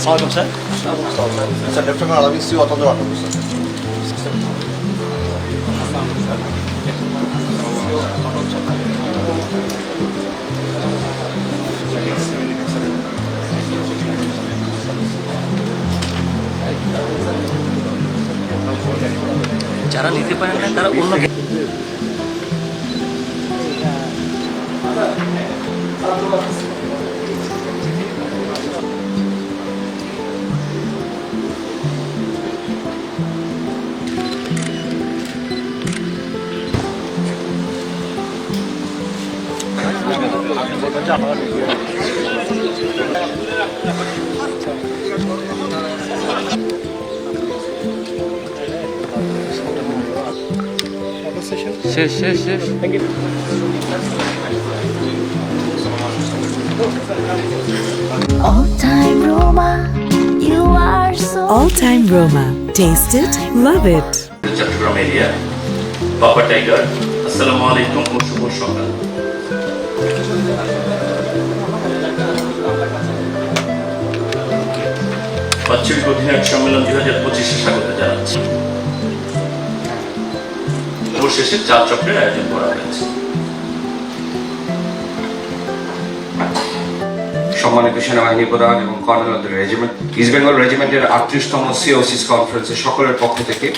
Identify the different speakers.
Speaker 1: ওয়ালাইকুম sir.
Speaker 2: Sir lieutenant আলামী C অতন্ত্র আটক sir.
Speaker 1: যারা নিতে পারেন না তারা অন্য শেষ শেষ শেষ।
Speaker 3: All-time Roma, you are so
Speaker 4: All-time Roma. Taste it, love it.
Speaker 5: Chittagong area বাবা টাইগার। আসসালামু আলাইকুম ও শুভ সকাল। বাৎসরিক অধিনায়ক সম্মেলন 2025-এ স্বাগত জানাচ্ছি। অবশেষে 4 চক্রের আয়োজন করা হয়েছে।
Speaker 6: সম্মানিত সেনাবাহিনী প্রধান এবং কর্নেল রেজিমেন্ট ইস্ট বেঙ্গল রেজিমেন্টের 38তম সিওসিস কনফারেন্সে সকলের পক্ষ থেকে